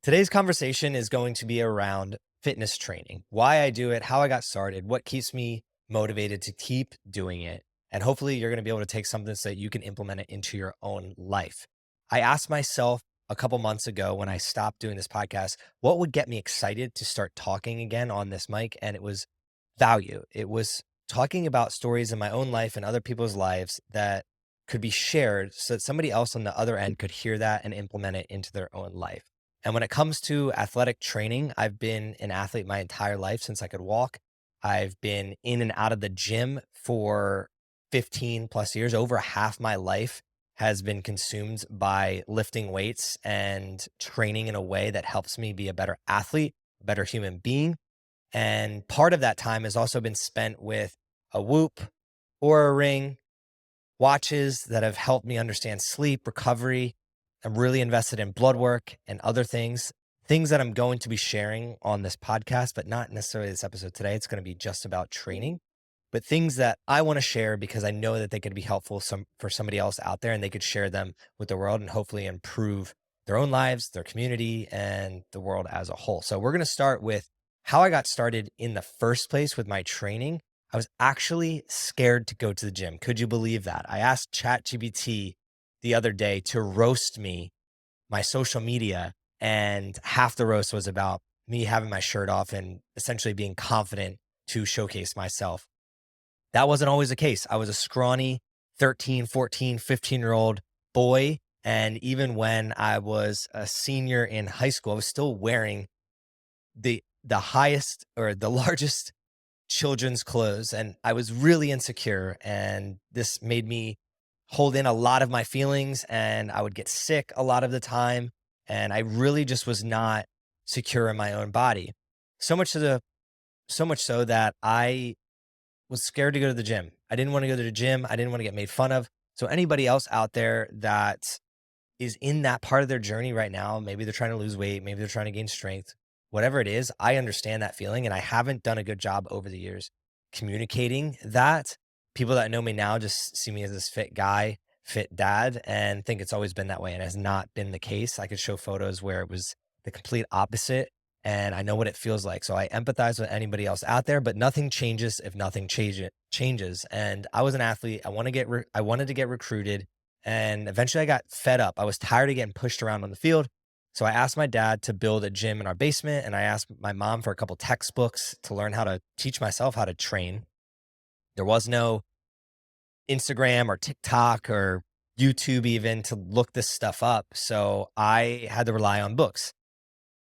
Today's conversation is going to be around fitness training, why I do it, how I got started, what keeps me motivated to keep doing it. And hopefully, you're going to be able to take something so that you can implement it into your own life. I asked myself a couple months ago when I stopped doing this podcast, what would get me excited to start talking again on this mic? And it was value. It was talking about stories in my own life and other people's lives that could be shared so that somebody else on the other end could hear that and implement it into their own life. And when it comes to athletic training, I've been an athlete my entire life since I could walk. I've been in and out of the gym for 15 plus years. Over half my life has been consumed by lifting weights and training in a way that helps me be a better athlete, a better human being. And part of that time has also been spent with a whoop or a ring, watches that have helped me understand sleep, recovery. I'm really invested in blood work and other things that I'm going to be sharing on this podcast, but not necessarily this episode today. It's going to be just about training, but things that I want to share because I know that they could be helpful for somebody else out there and they could share them with the world and hopefully improve their own lives, their community, and the world as a whole. So we're going to start with how I got started in the first place with my training. I was actually scared to go to the gym. Could you believe that? I asked ChatGPT the other day to roast me, my social media, and half the roast was about me having my shirt off and essentially being confident to showcase myself. That wasn't always the case. I was a scrawny 13, 14, 15-year-old boy. And even when I was a senior in high school, I was still wearing the highest or the largest children's clothes, and I was really insecure, and this made me hold in a lot of my feelings, and I would get sick a lot of the time, and I really just was not secure in my own body. So much to the so much so that I was scared to go to the gym. I didn't want to go to the gym. I didn't want to get made fun of. So anybody else out there that is in that part of their journey right now, maybe they're trying to lose weight, maybe they're trying to gain strength, whatever it is, I understand that feeling. And I haven't done a good job over the years communicating that. People that know me now just see me as this fit guy, fit dad, and think it's always been that way. And it has not been the case. I could show photos where it was the complete opposite. And I know what it feels like. So I empathize with anybody else out there, but nothing changes if nothing changes. And I was an athlete. I wanted to get recruited and eventually I got fed up. I was tired of getting pushed around on the field. So I asked my dad to build a gym in our basement. And I asked my mom for a couple textbooks to learn how to teach myself how to train. There was no Instagram or TikTok or YouTube even to look this stuff up. So I had to rely on books.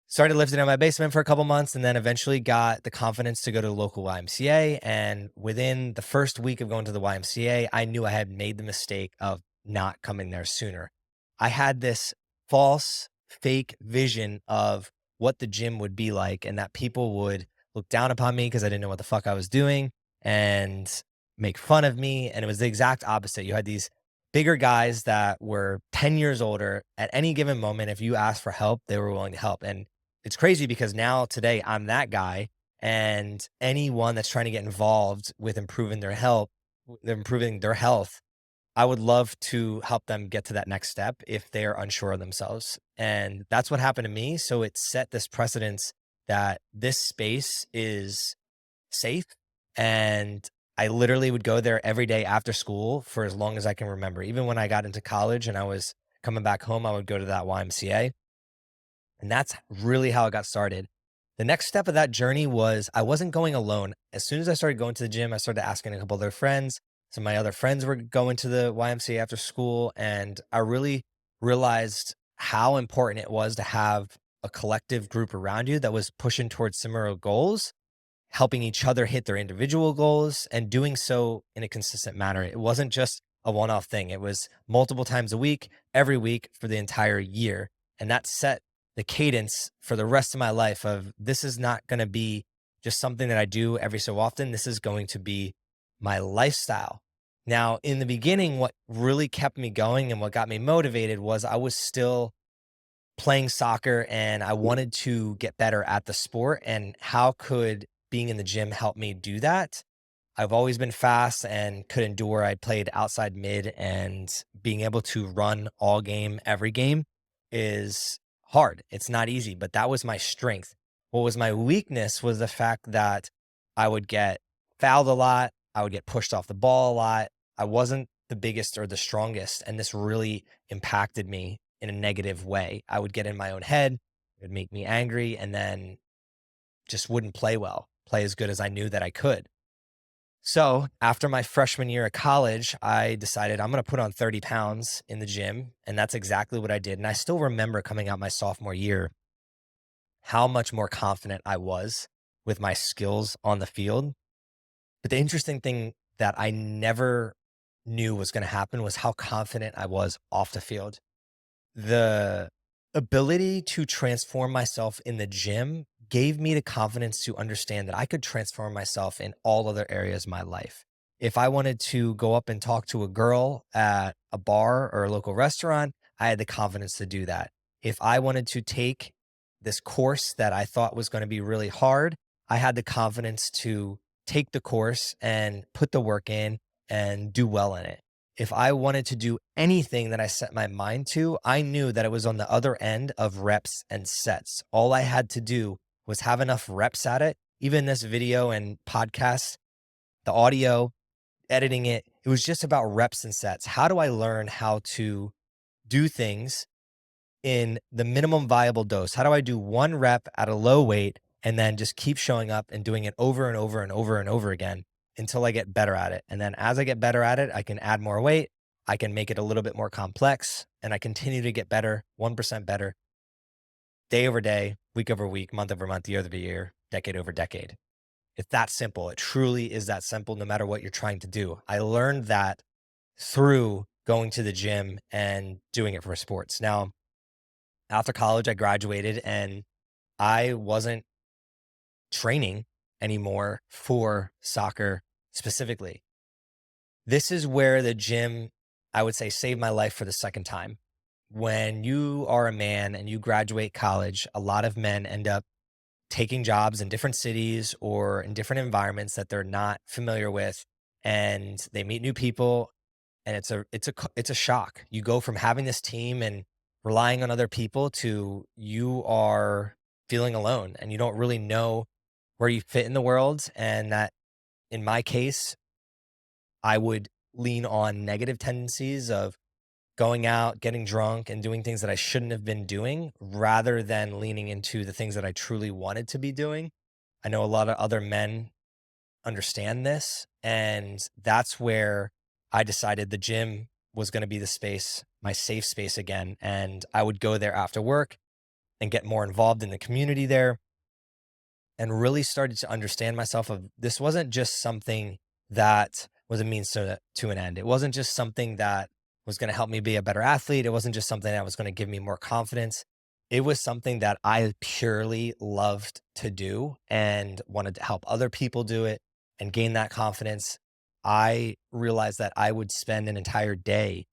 Started lifting in my basement for a couple months and then eventually got the confidence to go to the local YMCA. And within the first week of going to the YMCA, I knew I had made the mistake of not coming there sooner. I had this false, fake vision of what the gym would be like and that people would look down upon me because I didn't know what the fuck I was doing and make fun of me. And it was the exact opposite. You had these bigger guys that were 10 years older. At any given moment, if you asked for help, they were willing to help. And it's crazy because now today I'm that guy, and anyone that's trying to get involved with improving their health, I would love to help them get to that next step if they're unsure of themselves. And that's what happened to me. So it set this precedence that this space is safe. And I literally would go there every day after school for as long as I can remember. Even when I got into college and I was coming back home, I would go to that YMCA. And that's really how it got started. The next step of that journey was I wasn't going alone. As soon as I started going to the gym, I started asking a couple other friends. Some of my other friends were going to the YMCA after school. And I really realized how important it was to have a collective group around you that was pushing towards similar goals, helping each other hit their individual goals, and doing so in a consistent manner. It wasn't just a one off thing, it was multiple times a week, every week for the entire year. And that set the cadence for the rest of my life of this is not going to be just something that I do every so often. This is going to be my lifestyle. Now, in the beginning, what really kept me going and what got me motivated was I was still playing soccer and I wanted to get better at the sport. And how could being in the gym help me do that? I've always been fast and could endure. I played outside mid, and being able to run all game, every game is hard. It's not easy, but that was my strength. What was my weakness was the fact that I would get fouled a lot. I would get pushed off the ball a lot. I wasn't the biggest or the strongest. And this really impacted me in a negative way. I would get in my own head. It would make me angry and then just wouldn't play well, play as good as I knew that I could. So after my freshman year of college, I decided I'm going to put on 30 pounds in the gym. And that's exactly what I did. And I still remember coming out my sophomore year, how much more confident I was with my skills on the field. But the interesting thing that I never knew was going to happen was how confident I was off the field. The ability to transform myself in the gym gave me the confidence to understand that I could transform myself in all other areas of my life. If I wanted to go up and talk to a girl at a bar or a local restaurant, I had the confidence to do that. If I wanted to take this course that I thought was going to be really hard, I had the confidence to take the course and put the work in and do well in it. If I wanted to do anything that I set my mind to, I knew that it was on the other end of reps and sets. All I had to do was have enough reps at it. Even this video and podcast, the audio, editing it, it was just about reps and sets. How do I learn how to do things in the minimum viable dose? How do I do one rep at a low weight and then just keep showing up and doing it over and over and over and over again until I get better at it? And then as I get better at it, I can add more weight. I can make it a little bit more complex and I continue to get better, 1% better, day over day, week over week, month over month, year over year, decade over decade. It's that simple. It truly is that simple, no matter what you're trying to do. I learned that through going to the gym and doing it for sports. Now, after college, I graduated and I wasn't training anymore for soccer specifically. This is where the gym, I would say, saved my life for the second time. When you are a man and you graduate college, a lot of men end up taking jobs in different cities or in different environments that they're not familiar with, and they meet new people, and it's a shock. You go from having this team and relying on other people to you are feeling alone and you don't really know where you fit in the world. And that, in my case, I would lean on negative tendencies of going out, getting drunk, and doing things that I shouldn't have been doing rather than leaning into the things that I truly wanted to be doing. I know a lot of other men understand this. And that's where I decided the gym was going to be the space, my safe space again. And I would go there after work and get more involved in the community there and really started to understand myself of this wasn't just something that was a means to an end. It wasn't just something that was going to help me be a better athlete. It wasn't just something that was going to give me more confidence. It was something that I purely loved to do and wanted to help other people do it and gain that confidence. I realized that I would spend an entire day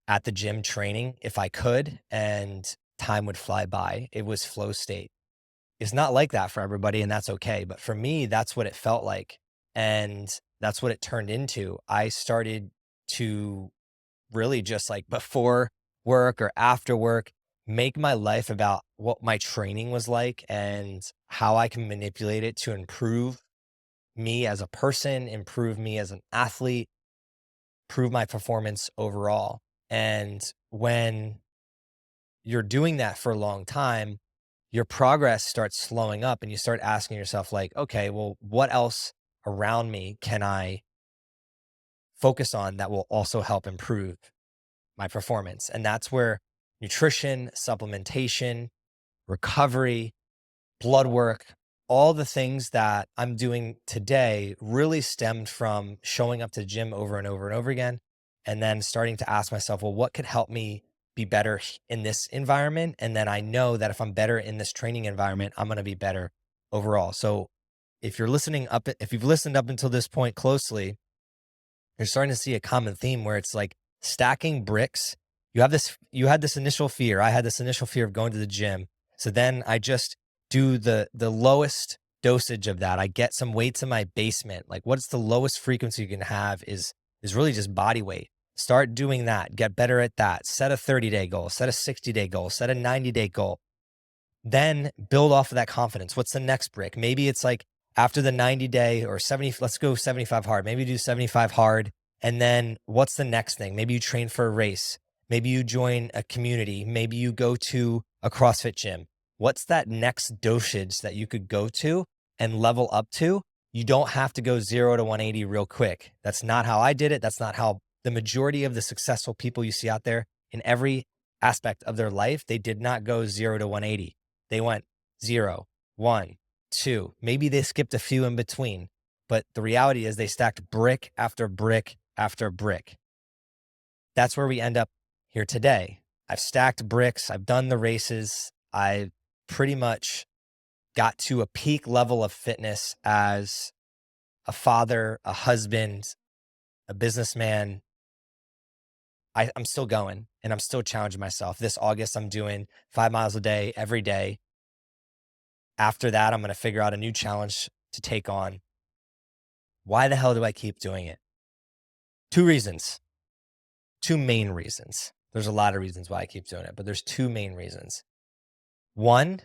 at the gym training if I could, and time would fly by. It was flow state. It's not like that for everybody, and that's okay. But for me, that's what it felt like. And that's what it turned into. I started to really just like before work or after work, make my life about what my training was like and how I can manipulate it to improve me as a person, improve me as an athlete, improve my performance overall. And when you're doing that for a long time, your progress starts slowing up and you start asking yourself, like, okay, well, what else around me can I focus on that will also help improve my performance? And that's where nutrition, supplementation, recovery, blood work, all the things that I'm doing today really stemmed from showing up to the gym over and over and over again. And then starting to ask myself, well, what could help me be better in this environment? And then I know that if I'm better in this training environment, I'm going to be better overall. So if you've listened up until this point closely, you're starting to see a common theme where it's like stacking bricks. You had this initial fear. I had this initial fear of going to the gym. So then I just do the lowest dosage of that. I get some weights in my basement. Like what's the lowest frequency you can have is really just body weight. Start doing that. Get better at that. Set a 30-day goal, set a 60-day goal, set a 90-day goal. Then build off of that confidence. What's the next brick? Maybe it's like after the 90-day or 70, let's go 75 hard. Maybe do 75 hard. And then what's the next thing? Maybe you train for a race. Maybe you join a community. Maybe you go to a CrossFit gym. What's that next dosage that you could go to and level up to? You don't have to go 0 to 180 real quick. That's not how I did it. That's not how the majority of the successful people you see out there in every aspect of their life, they did not go 0 to 180. They went 0, 1, 2. Maybe they skipped a few in between, but the reality is they stacked brick after brick after brick. That's where we end up here today. I've stacked bricks. I've done the races. I pretty much got to a peak level of fitness as a father, a husband, a businessman. I'm still going and I'm still challenging myself. This August, I'm doing 5 miles a day, every day. After that, I'm going to figure out a new challenge to take on. Why the hell do I keep doing it? 2 reasons, 2 main reasons. There's a lot of reasons why I keep doing it, but there's 2 main reasons. One,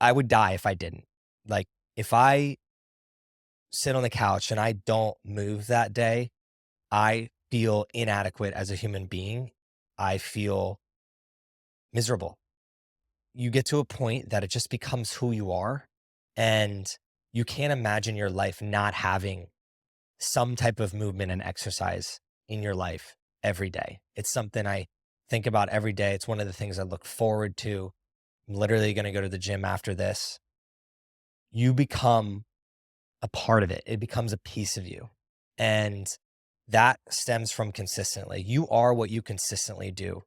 I would die if I didn't. Like, if I sit on the couch and I don't move that day, I feel inadequate as a human being. I feel miserable. You get to a point that it just becomes who you are, and you can't imagine your life not having some type of movement and exercise in your life every day. It's something I think about every day. It's one of the things I look forward to. I'm literally going to go to the gym after this. You become a part of it. It becomes a piece of you. And that stems from consistently. You are what you consistently do.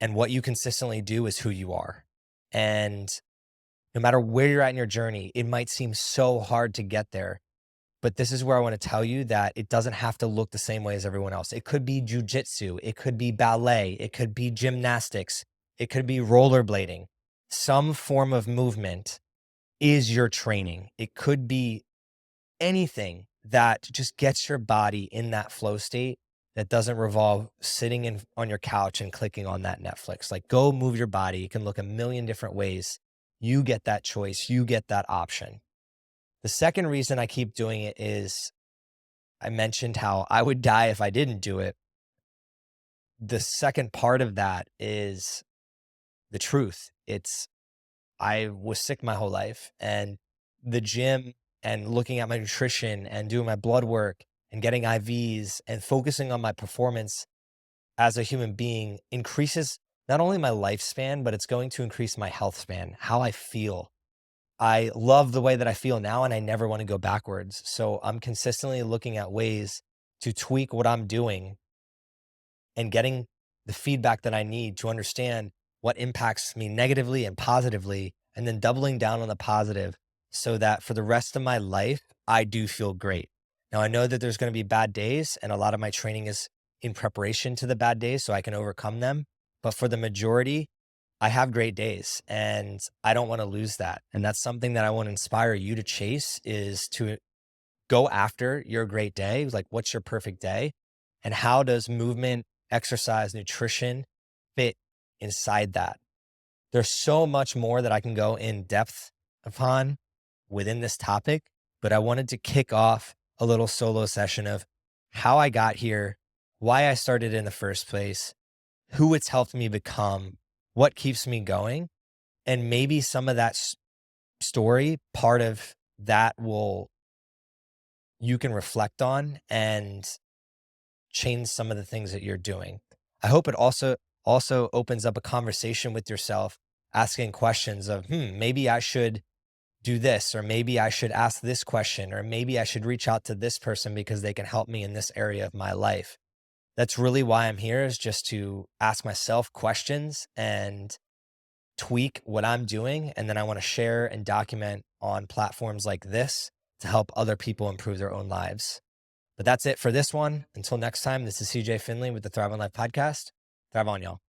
And what you consistently do is who you are. And no matter where you're at in your journey, it might seem so hard to get there. But this is where I want to tell you that it doesn't have to look the same way as everyone else. It could be jujitsu. It could be ballet. It could be gymnastics. It could be rollerblading. Some form of movement is your training. It could be anything that just gets your body in that flow state that doesn't revolve sitting on your couch and clicking on that Netflix. Like, go move your body. It can look a million different ways. You get that choice. You get that option. The second reason I keep doing it is I mentioned how I would die if I didn't do it. The second part of that is the truth. I was sick my whole life, and the gym and looking at my nutrition and doing my blood work and getting IVs and focusing on my performance as a human being increases not only my lifespan, but it's going to increase my health span, how I feel. I love the way that I feel now, and I never want to go backwards. So I'm consistently looking at ways to tweak what I'm doing and getting the feedback that I need to understand what impacts me negatively and positively, and then doubling down on the positive so that for the rest of my life, I do feel great. Now, I know that there's going to be bad days, and a lot of my training is in preparation to the bad days so I can overcome them. But for the majority, I have great days, and I don't want to lose that. And that's something that I want to inspire you to chase, is to go after your great day. Like, what's your perfect day? And how does movement, exercise, nutrition fit inside that? There's so much more that I can go in depth upon within this topic, but I wanted to kick off a little solo session of how I got here, why I started in the first place, who it's helped me become, what keeps me going, and maybe some of that story, part of that you can reflect on and change some of the things that you're doing. I hope it also opens up a conversation with yourself, asking questions of, maybe I should do this, or maybe I should ask this question, or maybe I should reach out to this person because they can help me in this area of my life. That's really why I'm here, is just to ask myself questions and tweak what I'm doing. And then I want to share and document on platforms like this to help other people improve their own lives. But that's it for this one. Until next time, this is CJ Finley with the Thrive on Life podcast. Thrive on, y'all.